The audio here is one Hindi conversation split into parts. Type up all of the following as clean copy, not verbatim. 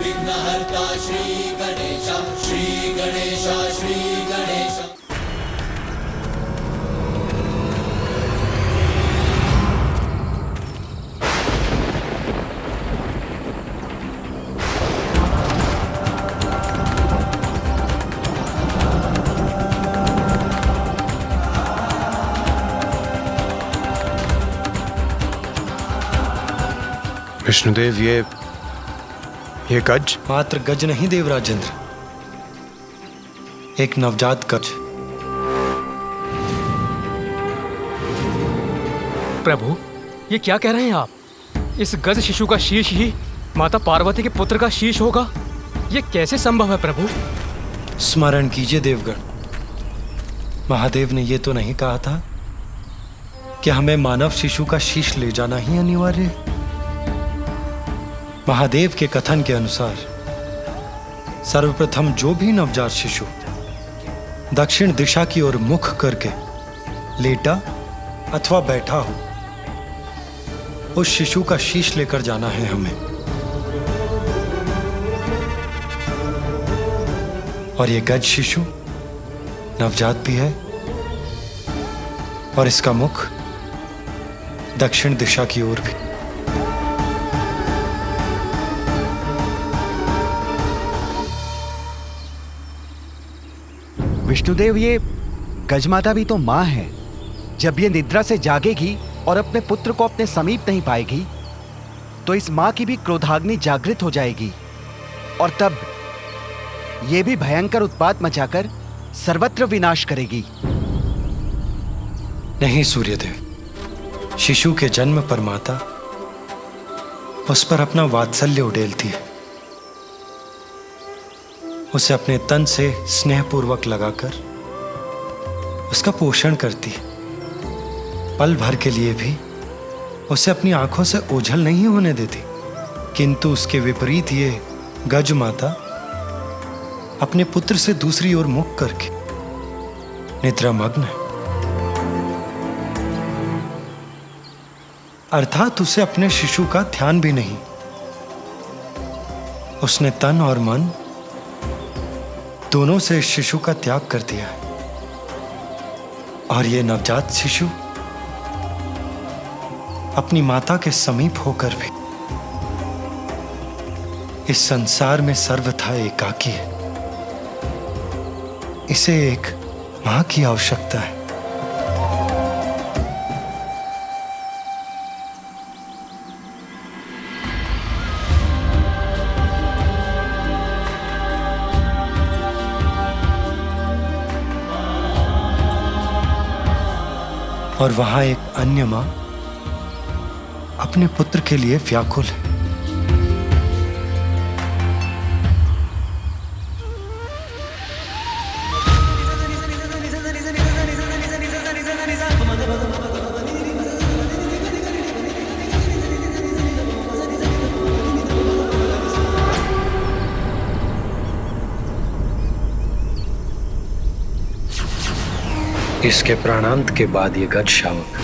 विघ्नहर्ता श्री गणेश, श्री गणेश, श्री गणेश। विष्णुदेव, ये गज? मात्र गज नहीं देवराजेंद्र, एक नवजात गज। प्रभु, ये क्या कह रहे हैं आप? इस गज शिशु का शीश ही माता पार्वती के पुत्र का शीश होगा? ये कैसे संभव है प्रभु? स्मरण कीजिए देवगण, महादेव ने ये तो नहीं कहा था कि हमें मानव शिशु का शीश ले जाना ही अनिवार्य है। महादेव के कथन के अनुसार सर्वप्रथम जो भी नवजात शिशु दक्षिण दिशा की ओर मुख करके लेटा अथवा बैठा हो, उस शिशु का शीश लेकर जाना है हमें। और ये गज शिशु नवजात भी है और इसका मुख दक्षिण दिशा की ओर भी। विष्णुदेव, ये गजमाता भी तो मां है। जब ये निद्रा से जागेगी और अपने पुत्र को अपने समीप नहीं पाएगी तो इस मां की भी क्रोधाग्नि जागृत हो जाएगी और तब ये भी भयंकर उत्पात मचाकर सर्वत्र विनाश करेगी। नहीं सूर्यदेव, शिशु के जन्म पर माता उस पर अपना वात्सल्य उड़ेलती है, उसे अपने तन से स्नेहपूर्वक लगाकर उसका पोषण करती है। पल भर के लिए भी उसे अपनी आंखों से ओझल नहीं होने देती। किंतु उसके विपरीत ये गज माता अपने पुत्र से दूसरी ओर मुख करके निद्रामग्न है, अर्थात उसे अपने शिशु का ध्यान भी नहीं। उसने तन और मन दोनों से शिशु का त्याग कर दिया है। और ये नवजात शिशु अपनी माता के समीप होकर भी इस संसार में सर्वथा एकाकी है। इसे एक मां की आवश्यकता है। और वहां एक अन्य मां अपने पुत्र के लिए व्याकुल है। इसके प्राणांत के बाद ये गज शावक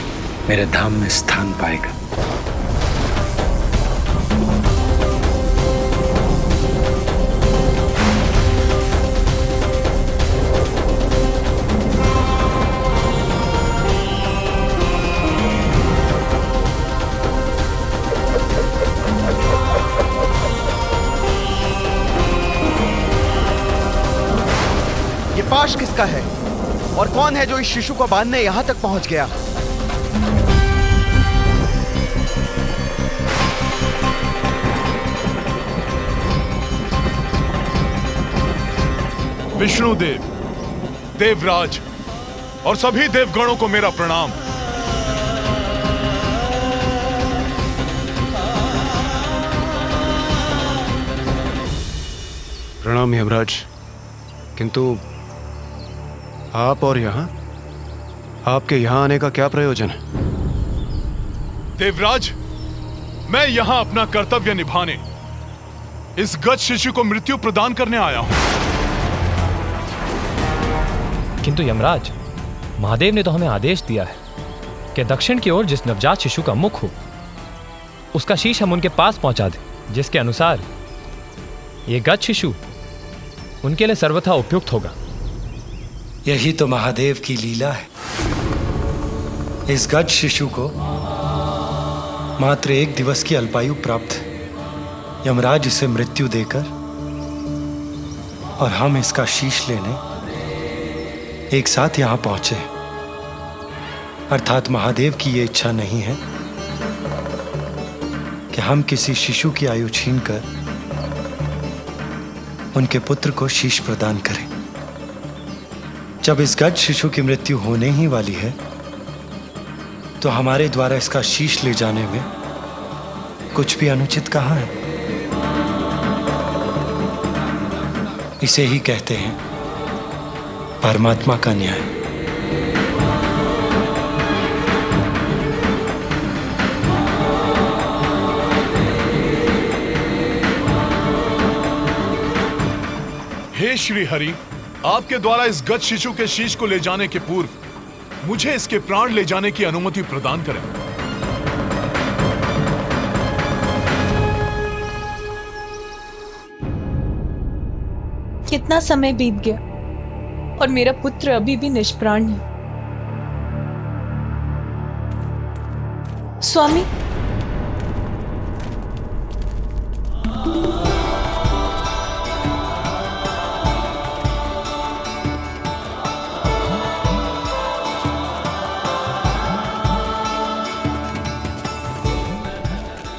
मेरे धाम में स्थान पाएगा। ये पाश किसका है और कौन है जो इस शिशु को बांधने यहां तक पहुंच गया? विष्णुदेव, देवराज और सभी देवगणों को मेरा प्रणाम। प्रणाम यमराज, किंतु आप और यहां, आपके यहां आने का क्या प्रयोजन है? देवराज, मैं यहां अपना कर्तव्य निभाने, इस गज शिशु को मृत्यु प्रदान करने आया हूं। किंतु यमराज, महादेव ने तो हमें आदेश दिया है कि दक्षिण की ओर जिस नवजात शिशु का मुख हो उसका शीश हम उनके पास पहुंचा दें, जिसके अनुसार ये गज शिशु उनके लिए सर्वथा उपयुक्त होगा। यही तो महादेव की लीला है। इस गज शिशु को मात्र 1 दिवस की अल्पायु प्राप्त है। यमराज इसे मृत्यु देकर और हम इसका शीश लेने एक साथ यहां पहुंचे। अर्थात महादेव की यह इच्छा नहीं है कि हम किसी शिशु की आयु छीनकर उनके पुत्र को शीश प्रदान करें। जब इस गज शिशु की मृत्यु होने ही वाली है तो हमारे द्वारा इसका शीश ले जाने में कुछ भी अनुचित कहाँ है। इसे ही कहते हैं परमात्मा का न्याय। हे श्री हरि, आपके द्वारा इस गज शिशु के शीश को ले जाने के पूर्व मुझे इसके प्राण ले जाने की अनुमति प्रदान करें। कितना समय बीत गया और मेरा पुत्र अभी भी निष्प्राण है। स्वामी,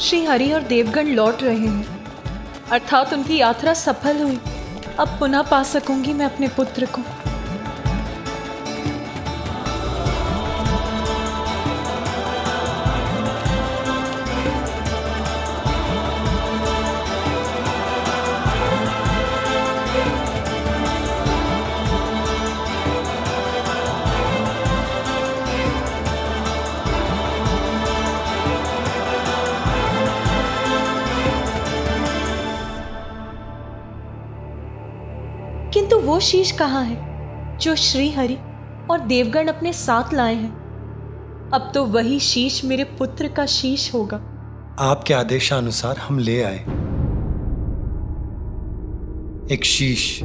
श्री हरि और देवगण लौट रहे हैं, अर्थात उनकी यात्रा सफल हुई। अब पुनः पा सकूंगी मैं अपने पुत्र को। किंतु वो शीश कहाँ है जो श्री हरि और देवगण अपने साथ लाए हैं? अब तो वही शीश मेरे पुत्र का शीश होगा। आपके आदेशानुसार हम ले आए एक शीश।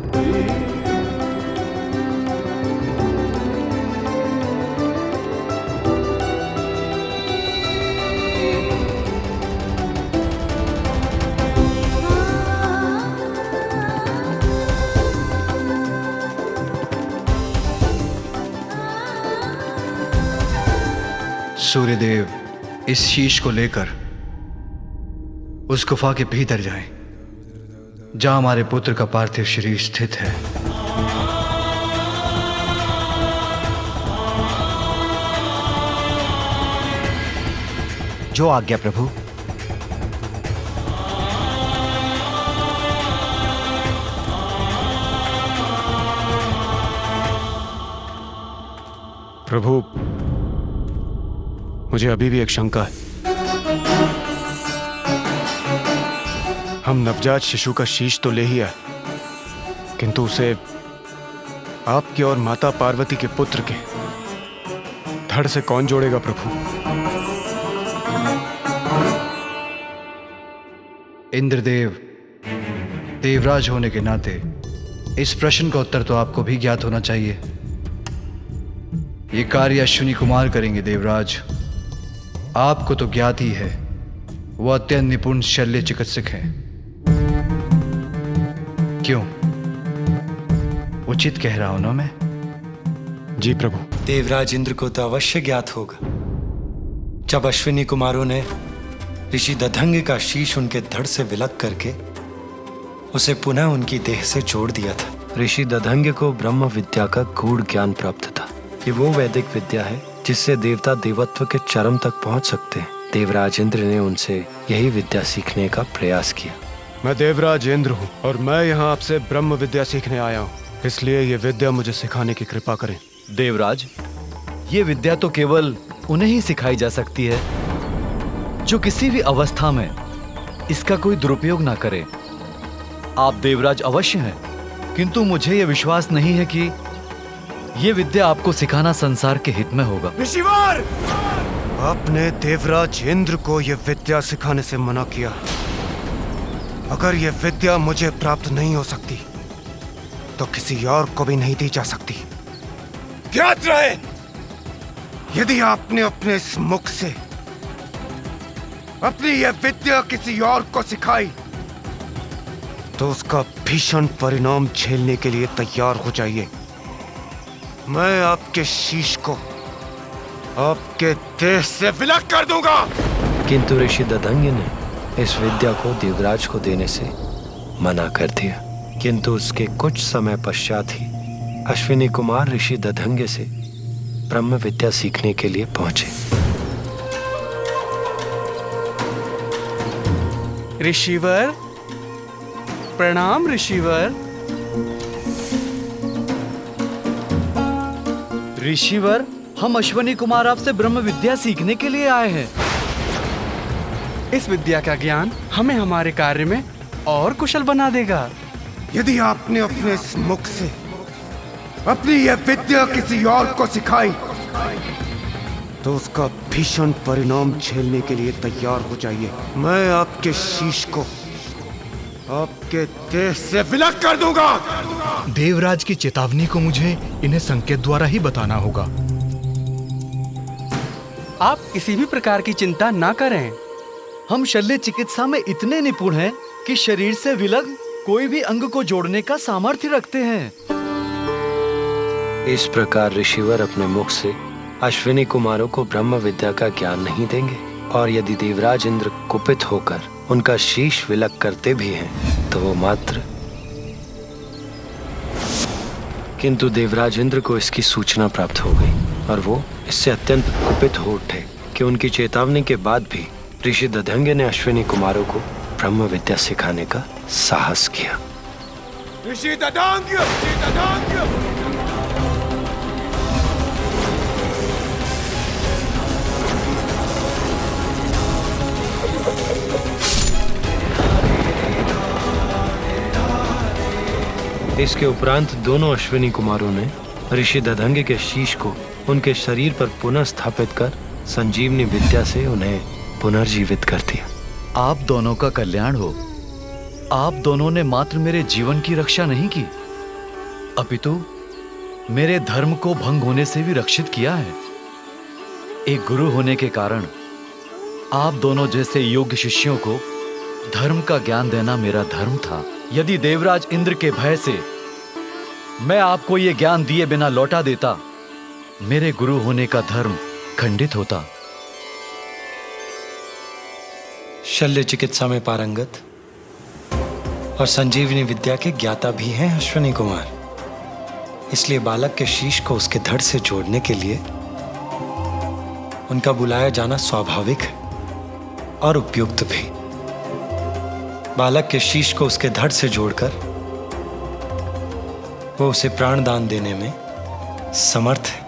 सूर्यदेव इस शीश को लेकर उस गुफा के भीतर जाएं, जहां हमारे पुत्र का पार्थिव शरीर स्थित है। जो आज्ञा प्रभु। प्रभु, मुझे अभी भी एक शंका है। हम नवजात शिशु का शीश तो ले ही आए, किंतु उसे आपके और माता पार्वती के पुत्र के धड़ से कौन जोड़ेगा प्रभु? इंद्रदेव देवराज होने के नाते इस प्रश्न का उत्तर तो आपको भी ज्ञात होना चाहिए। ये कार्य अश्विनी कुमार करेंगे देवराज। आपको तो ज्ञात ही है, वो अत्यंत निपुण शल्य चिकित्सक हैं। क्यों, उचित कह रहा हूं ना मैं? जी प्रभु। देवराज इंद्र को तो अवश्य ज्ञात होगा जब अश्विनी कुमारों ने ऋषि दधंग का शीश उनके धड़ से विलग करके उसे पुनः उनकी देह से जोड़ दिया था। ऋषि दधंग को ब्रह्म विद्या का गूढ़ ज्ञान प्राप्त था। ये वो वैदिक विद्या है जिससे देवता देवत्व के चरम तक पहुंच सकते हैं। देवराज इंद्र ने उनसे यही विद्या सीखने का प्रयास किया। मैं देवराज इंद्र हूं और मैं यहाँ आपसे ब्रह्म विद्या सीखने आया हूँ, इसलिए ये विद्या मुझे सिखाने की कृपा करें। देवराज, ये विद्या तो केवल उन्हें ही सिखाई जा सकती है जो किसी भी अवस्था में इसका कोई दुरुपयोग ना करे। आप देवराज अवश्य हैं, किंतु मुझे यह विश्वास नहीं है कि यह विद्या आपको सिखाना संसार के हित में होगा। ऋषिवर, आपने देवराज इंद्र को यह विद्या सिखाने से मना किया। अगर ये विद्या मुझे प्राप्त नहीं हो सकती तो किसी और को भी नहीं दी जा सकती। ज्ञात रहे, यदि आपने अपने इस मुख से अपनी यह विद्या किसी और को सिखाई तो उसका भीषण परिणाम झेलने के लिए तैयार हो जाइए। मैं आपके शीश को आपके देह से विलग कर दूंगा। किंतु ऋषि दधंग ने इस विद्या को देवराज को देने से मना कर दिया। किंतु उसके कुछ समय पश्चात ही अश्विनी कुमार ऋषि दधंग से ब्रह्म विद्या सीखने के लिए पहुंचे। ऋषिवर, प्रणाम ऋषिवर। ऋषिवर, हम अश्वनी कुमार आपसे ब्रह्म विद्या सीखने के लिए आए हैं। इस विद्या का ज्ञान हमें हमारे कार्य में और कुशल बना देगा। यदि आपने अपने इस मुख से अपनी यह विद्या किसी और को सिखाई तो उसका भीषण परिणाम झेलने के लिए तैयार हो जाइए। मैं आपके शीश को आपके देह से विलग कर दूंगा। देवराज की चेतावनी को मुझे इन्हें संकेत द्वारा ही बताना होगा। आप किसी भी प्रकार की चिंता ना करें। हम शल्य चिकित्सा में इतने निपुण हैं कि शरीर से विलग कोई भी अंग को जोड़ने का सामर्थ्य रखते हैं। इस प्रकार ऋषिवर अपने मुख से अश्विनी कुमारों को ब्रह्म विद्या का ज्ञान नहीं देंगे, और यदि देवराज इंद्र कुपित होकर उनका शीश विलग करते भी हैं तो वो मात्र। किंतु देवराज इंद्र को इसकी सूचना प्राप्त हो गई और वो इससे अत्यंत कुपित हो उठे कि उनकी चेतावनी के बाद भी ऋषि दधंग ने अश्विनी कुमारों को ब्रह्म विद्या सिखाने का साहस किया। ऋषि दधंग, ऋषि दधंग। इसके उपरांत दोनों अश्विनी कुमारों ने ऋषि दधंग के शीश को उनके शरीर पर पुनः स्थापित कर संजीवनी विद्या से उन्हें पुनर्जीवित कर दिया। आप दोनों का कल्याण हो। आप दोनों ने मात्र मेरे जीवन की रक्षा नहीं की, अपितु मेरे धर्म को भंग होने से भी रक्षित किया है। एक गुरु होने के कारण आप दोनों जैसे योग्य शिष्यों को धर्म का ज्ञान देना मेरा धर्म था। यदि देवराज इंद्र के भय से मैं आपको ये ज्ञान दिए बिना लौटा देता, मेरे गुरु होने का धर्म खंडित होता। शल्य चिकित्सा में पारंगत और संजीवनी विद्या के ज्ञाता भी हैं अश्विनी कुमार, इसलिए बालक के शीश को उसके धड़ से जोड़ने के लिए उनका बुलाया जाना स्वाभाविक है और उपयुक्त भी। बालक के शीश को उसके धड़ से जोड़कर वो उसे प्राणदान देने में समर्थ है।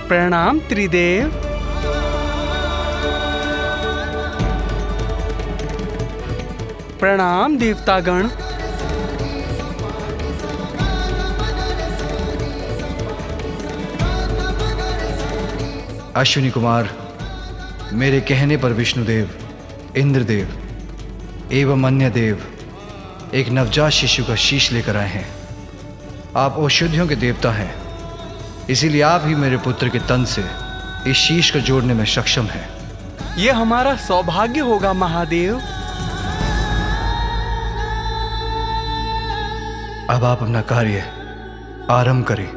प्रणाम त्रिदेव। प्रणाम देवतागण। अश्विनी कुमार, मेरे कहने पर विष्णुदेव, इंद्रदेव एवं अन्य देव एक नवजात शिशु का शीश लेकर आए हैं। आप औषधियों के देवता हैं, इसीलिए आप ही मेरे पुत्र के तन से इस शीश को जोड़ने में सक्षम हैं। ये हमारा सौभाग्य होगा महादेव। अब आप अपना कार्य आरंभ करें।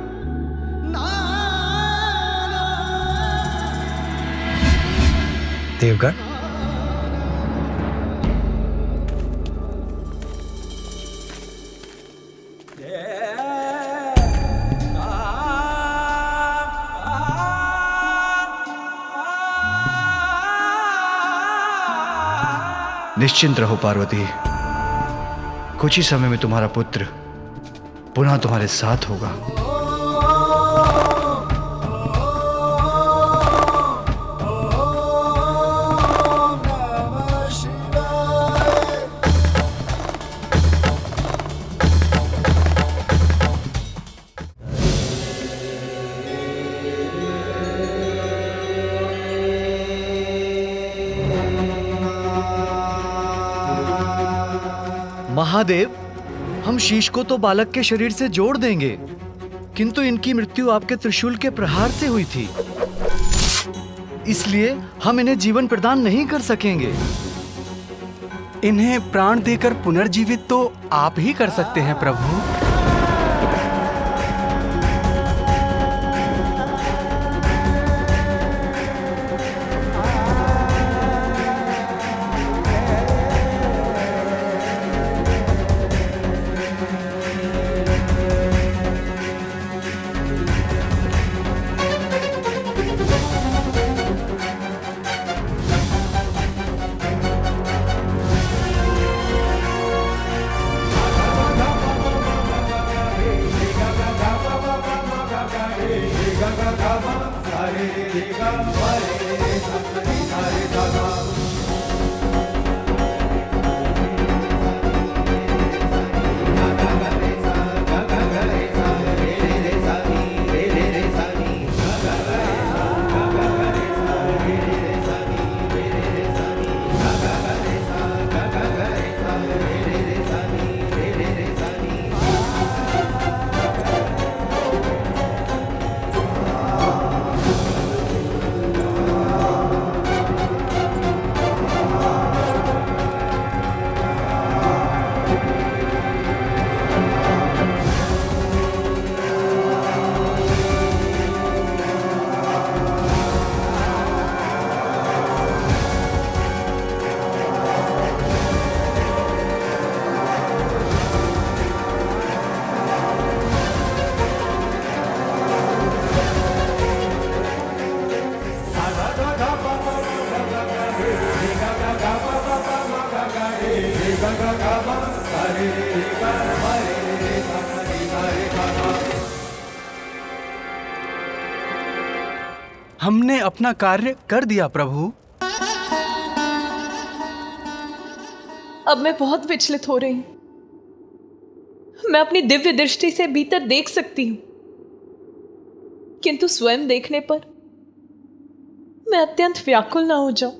देवगण, निश्चिंत रहो पार्वती, कुछ ही समय में तुम्हारा पुत्र पुनः तुम्हारे साथ होगा। महादेव, हम शीश को तो बालक के शरीर से जोड़ देंगे, किंतु इनकी मृत्यु आपके त्रिशूल के प्रहार से हुई थी, इसलिए हम इन्हें जीवन प्रदान नहीं कर सकेंगे। इन्हें प्राण देकर पुनर्जीवित तो आप ही कर सकते हैं प्रभु। हमने अपना कार्य कर दिया प्रभु। अब मैं बहुत विचलित हो रही हूं। मैं अपनी दिव्य दृष्टि से भीतर देख सकती हूं, किंतु स्वयं देखने पर मैं अत्यंत व्याकुल ना हो जाऊं।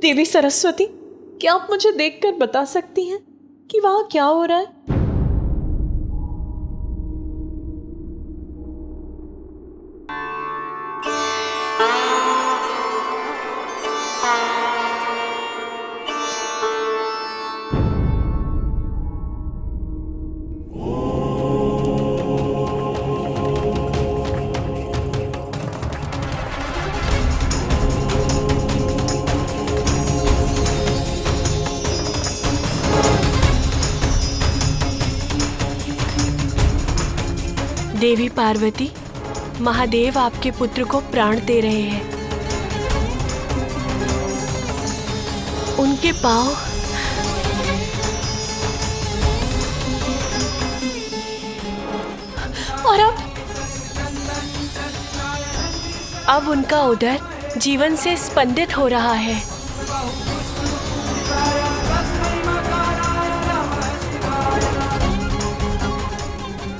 देवी सरस्वती, क्या आप मुझे देखकर बता सकती हैं कि वहां क्या हो रहा है? देवी पार्वती, महादेव आपके पुत्र को प्राण दे रहे हैं। उनके पांव और अब उनका उदर जीवन से स्पंदित हो रहा है।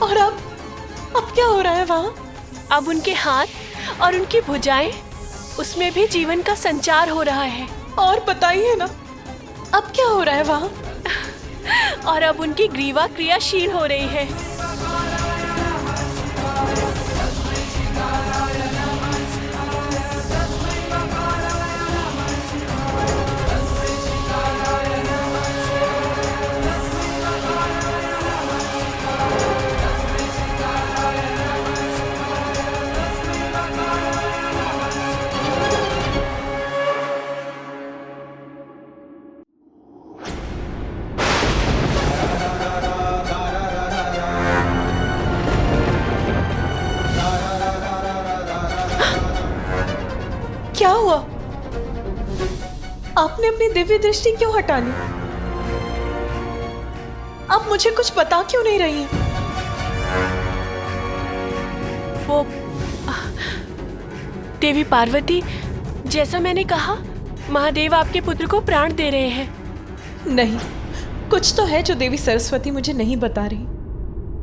और अब क्या हो रहा है वहां? अब उनके हाथ और उनकी भुजाएं, उसमें भी जीवन का संचार हो रहा है। और बताइए ना, अब क्या हो रहा है वहां? और अब उनकी ग्रीवा क्रियाशील हो रही है। क्या हुआ? आपने अपनी दिव्य दृष्टि क्यों हटा ली? आप मुझे कुछ बता क्यों नहीं रही हैं? वो देवी पार्वती, जैसा मैंने कहा, महादेव आपके पुत्र को प्राण दे रहे हैं। नहीं, कुछ तो है जो देवी सरस्वती मुझे नहीं बता रही।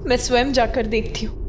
मैं स्वयं जाकर देखती हूँ।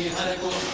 हर को